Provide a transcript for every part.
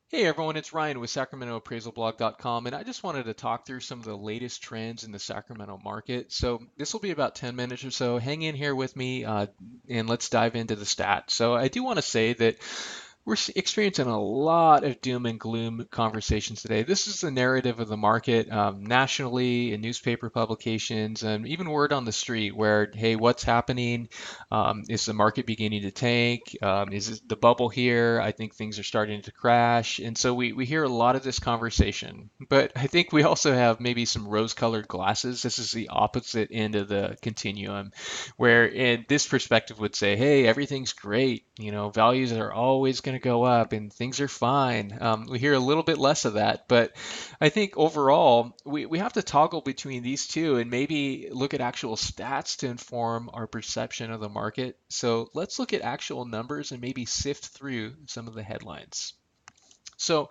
Hey everyone, it's Ryan with SacramentoAppraisalBlog.com, and I just wanted to talk through some of the latest trends in the Sacramento market. So this will be about 10 minutes or so. Hang in here with me, and let's dive into the stats. So I do want to say that we're experiencing a lot of doom and gloom conversations today. This is the narrative of the market nationally in newspaper publications and even word on the street where, hey, what's happening? Is the market beginning to tank? Is it the bubble here? I think things are starting to crash. And so we hear a lot of this conversation. But I think we also have maybe some rose-colored glasses. This is the opposite end of the continuum, where in this perspective would say, hey, everything's great. Values are always going to go up and things are fine. We hear a little bit less of that, but I think overall we have to toggle between these two and maybe look at actual stats to inform our perception of the market. So let's look at actual numbers and maybe sift through some of the headlines. So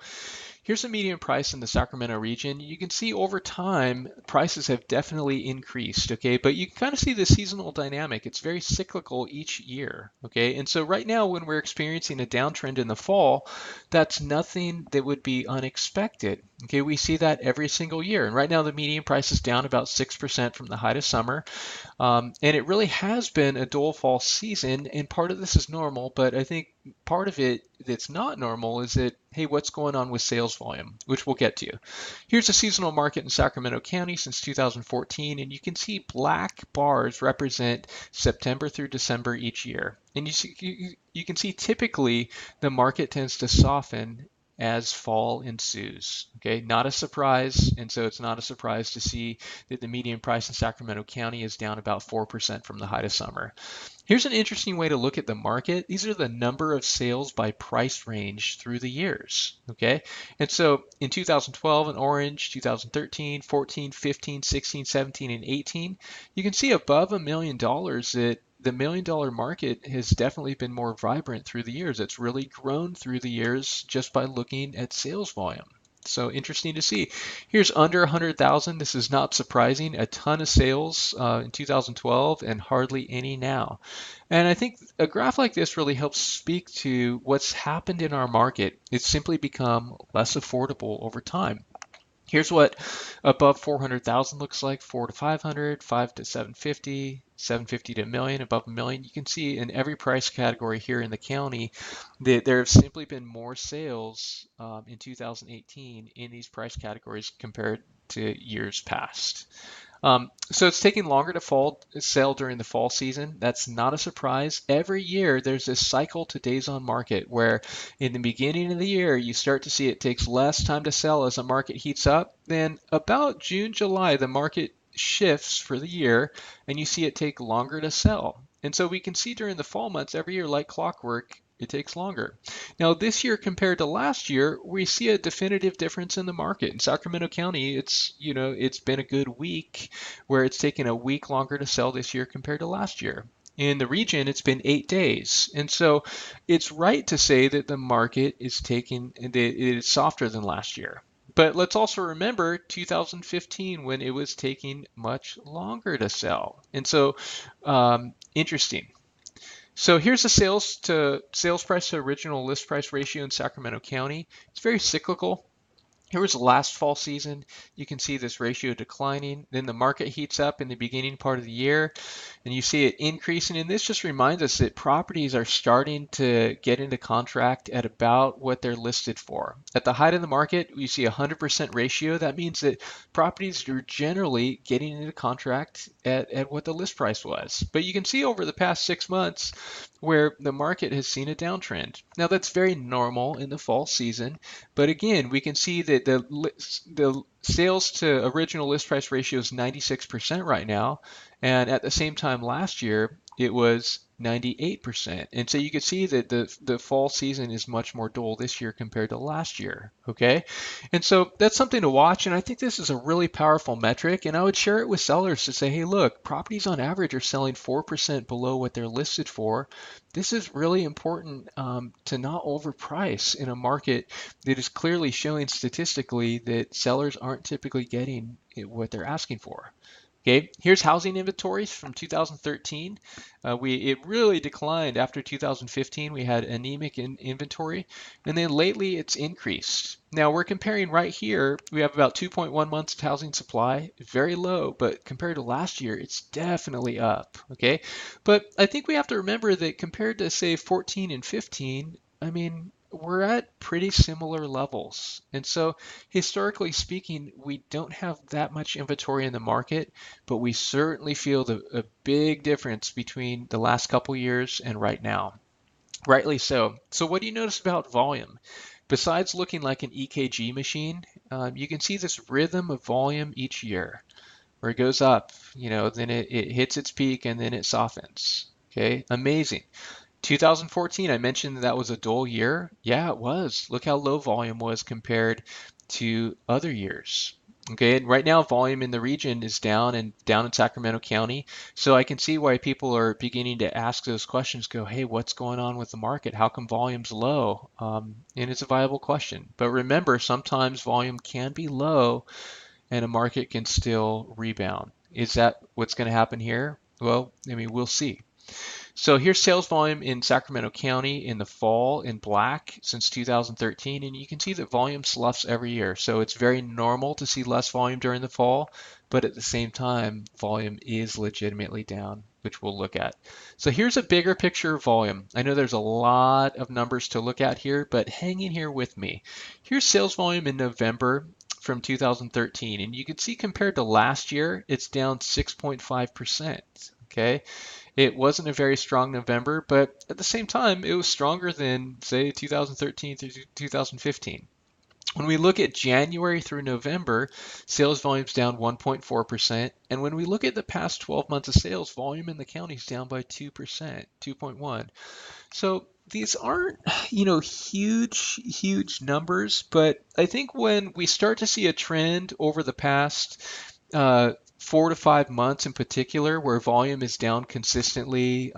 here's the median price in the Sacramento region. You can see over time, prices have definitely increased, okay? But you can kind of see the seasonal dynamic. It's very cyclical each year, okay? And so right now, when we're experiencing a downtrend in the fall, that's nothing that would be unexpected, okay? We see that every single year. And right now, the median price is down about 6% from the height of summer. And it really has been a dull fall season, and part of this is normal, but I think part of it that's not normal is that, hey, what's going on with sales volume, which we'll get to. Here's a seasonal market in Sacramento County since 2014, and you can see black bars represent September through December each year. And you can see typically the market tends to soften as fall ensues. Okay, not a surprise, and so it's not a surprise to see that the median price in Sacramento County is down about 4% from the height of summer. Here's an interesting way to look at the market. These are the number of sales by price range through the years. Okay, and so in 2012 in orange, 2013, 14, 15, 16, 17, and 18, you can see above $1 million that the $1 million market has definitely been more vibrant through the years. It's really grown through the years just by looking at sales volume. So interesting to see. Here's under 100,000. This is not surprising. A ton of sales in 2012 and hardly any now. And I think a graph like this really helps speak to what's happened in our market. It's simply become less affordable over time. Here's what above 400,000 looks like: 4 to 500, 5 to 750, 750 to a million, above a million. You can see in every price category here in the county that there have simply been more sales in 2018 in these price categories compared to years past. So it's taking longer to sell during the fall season. That's not a surprise. Every year there's this cycle to days on market where in the beginning of the year you start to see it takes less time to sell as the market heats up. Then about June, July, the market shifts for the year and you see it take longer to sell. And so we can see during the fall months every year, like clockwork, it takes longer. Now, this year compared to last year, we see a definitive difference in the market. In Sacramento County, it's been a good week where it's taken a week longer to sell this year compared to last year. In the region, it's been 8 days. And so it's right to say that the market is it is softer than last year. But let's also remember 2015 when it was taking much longer to sell. And so interesting. So here's the sales price to original list price ratio in Sacramento County. It's very cyclical. Here was the last fall season. You can see this ratio declining. Then the market heats up in the beginning part of the year, and you see it increasing. And this just reminds us that properties are starting to get into contract at about what they're listed for. At the height of the market, you see a 100% ratio. That means that properties are generally getting into contract at what the list price was. But you can see over the past 6 months where the market has seen a downtrend. Now that's very normal in the fall season, but again, we can see that the sales to original list price ratio is 96% right now, and at the same time last year it was 98%. And so you can see that the fall season is much more dull this year compared to last year. Okay, and so that's something to watch, and I think this is a really powerful metric, and I would share it with sellers to say, hey, look, properties on average are selling 4% below what they're listed for. This is really important to not overprice in a market that is clearly showing statistically that sellers aren't typically getting what they're asking for. Okay, here's housing inventories from 2013. It really declined after 2015. We had anemic inventory, and then lately it's increased. Now we're comparing right here. We have about 2.1 months of housing supply, very low, but compared to last year, it's definitely up. Okay, but I think we have to remember that compared to say 14 and 15, I mean, we're at pretty similar levels. And so historically speaking, we don't have that much inventory in the market, but we certainly feel a big difference between the last couple years and right now. Rightly so. So what do you notice about volume? Besides looking like an EKG machine, you can see this rhythm of volume each year where it goes up, then it hits its peak and then it softens. Okay, amazing. 2014, I mentioned that was a dull year. Yeah, it was. Look how low volume was compared to other years. Okay, and right now volume in the region is down and down in Sacramento County. So I can see why people are beginning to ask those questions, go, hey, what's going on with the market? How come volume's low? And it's a viable question. But remember, sometimes volume can be low and a market can still rebound. Is that what's going to happen here? Well, I mean, we'll see. So here's sales volume in Sacramento County in the fall in black since 2013, and you can see that volume sloughs every year. So it's very normal to see less volume during the fall, but at the same time, volume is legitimately down, which we'll look at. So here's a bigger picture of volume. I know there's a lot of numbers to look at here, but hang in here with me. Here's sales volume in November from 2013, and you can see compared to last year, it's down 6.5%. Okay. It wasn't a very strong November, but at the same time, it was stronger than, say, 2013 through 2015. When we look at January through November, sales volume's down 1.4%. And when we look at the past 12 months of sales, volume in the county is down by 2%, 2.1. So these aren't, huge numbers, but I think when we start to see a trend over the past 4 to 5 months in particular, where volume is down consistently.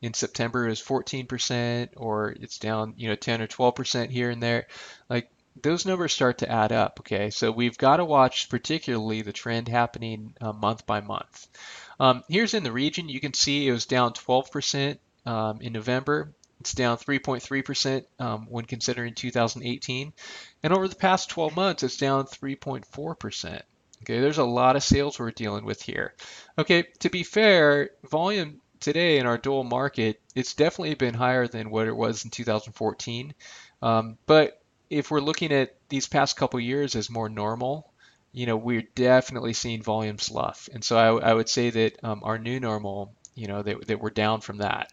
In September, it was 14%, or it's down, 10 or 12% here and there. Like those numbers start to add up. Okay, so we've got to watch particularly the trend happening month by month. Here's in the region. You can see it was down 12% in November. It's down 3.3% when considering 2018. And over the past 12 months, it's down 3.4%. Okay, there's a lot of sales we're dealing with here. Okay, to be fair, volume today in our dual market, it's definitely been higher than what it was in 2014. But if we're looking at these past couple years as more normal, we're definitely seeing volume slough. And so I would say that our new normal, that we're down from that.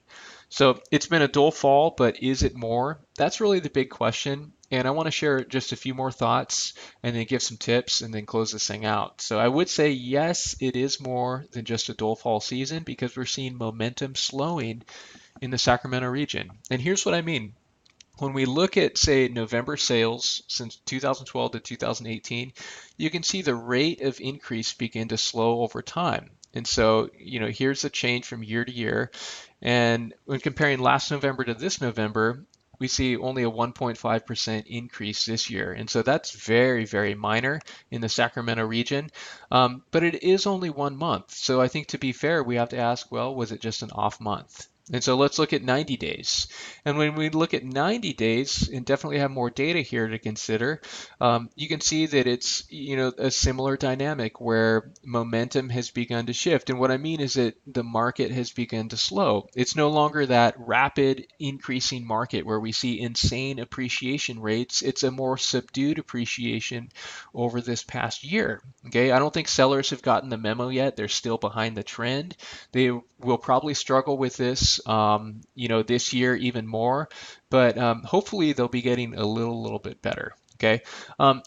So it's been a dull fall, but is it more? That's really the big question. And I want to share just a few more thoughts and then give some tips and then close this thing out. So I would say, yes, it is more than just a dull fall season because we're seeing momentum slowing in the Sacramento region. And here's what I mean. When we look at, say, November sales since 2012 to 2018, you can see the rate of increase begin to slow over time. And so, here's the change from year to year. And when comparing last November to this November, we see only a 1.5% increase this year. And so that's very, very minor in the Sacramento region. But it is only 1 month. So I think to be fair, we have to ask, well, was it just an off month? And so let's look at 90 days. And when we look at 90 days and definitely have more data here to consider, you can see that it's, a similar dynamic where momentum has begun to shift. And what I mean is that the market has begun to slow. It's no longer that rapid increasing market where we see insane appreciation rates. It's a more subdued appreciation over this past year. Okay, I don't think sellers have gotten the memo yet. They're still behind the trend. They will probably struggle with this, this year even more, but hopefully they'll be getting a little bit better. Okay,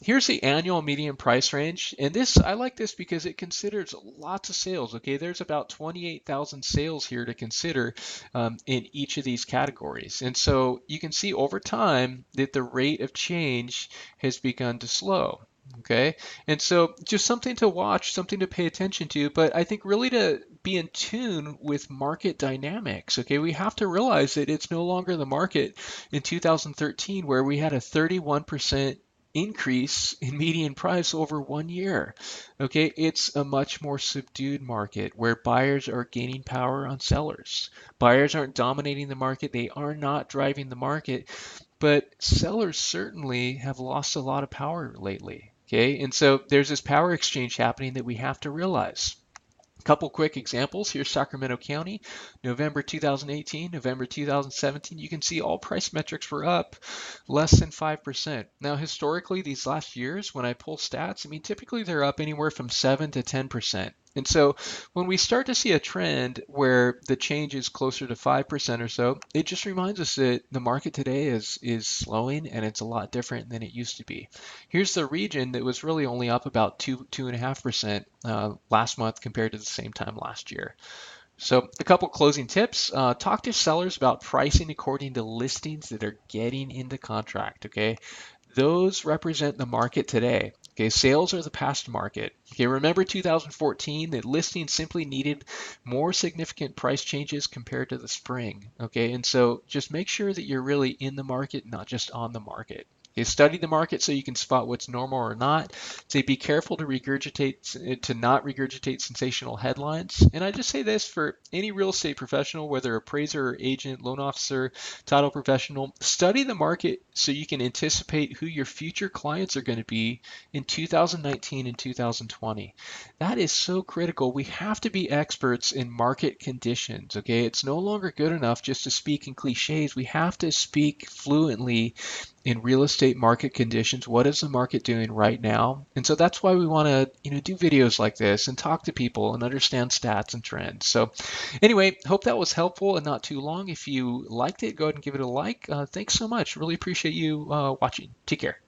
here's the annual median price range, and I like this because it considers lots of sales. Okay, there's about 28,000 sales here to consider in each of these categories, and so you can see over time that the rate of change has begun to slow. Okay, and so just something to watch, something to pay attention to, but I think really to be in tune with market dynamics. Okay, we have to realize that it's no longer the market in 2013 where we had a 31% increase in median price over 1 year. Okay, it's a much more subdued market where buyers are gaining power on sellers. Buyers aren't dominating the market, they are not driving the market, but sellers certainly have lost a lot of power lately. Okay, and so there's this power exchange happening that we have to realize. Couple quick examples. Here's Sacramento County, November 2018, November 2017. You can see all price metrics were up less than 5%. Now, historically, these last years, when I pull stats, I mean, typically they're up anywhere from 7 to 10%. And so when we start to see a trend where the change is closer to 5% or so, it just reminds us that the market today is slowing and it's a lot different than it used to be. Here's the region that was really only up about 2.5% last month compared to the same time last year. So a couple closing tips. Talk to sellers about pricing according to listings that are getting into contract, okay? Those represent the market today. Okay, sales are the past market. Okay, remember 2014 that listings simply needed more significant price changes compared to the spring. Okay, and so just make sure that you're really in the market, not just on the market. Okay, study the market so you can spot what's normal or not. Say be careful to not regurgitate sensational headlines. And I just say this for any real estate professional, whether appraiser or agent, loan officer, title professional, study the market so you can anticipate who your future clients are going to be in 2019 and 2020. That is so critical. We have to be experts in market conditions, okay? It's no longer good enough just to speak in cliches. We have to speak fluently in real estate market conditions. What is the market doing right now? And so that's why we want to, do videos like this and talk to people and understand stats and trends. So anyway, hope that was helpful and not too long. If you liked it, go ahead and give it a like. Thanks so much. Really appreciate you watching. Take care.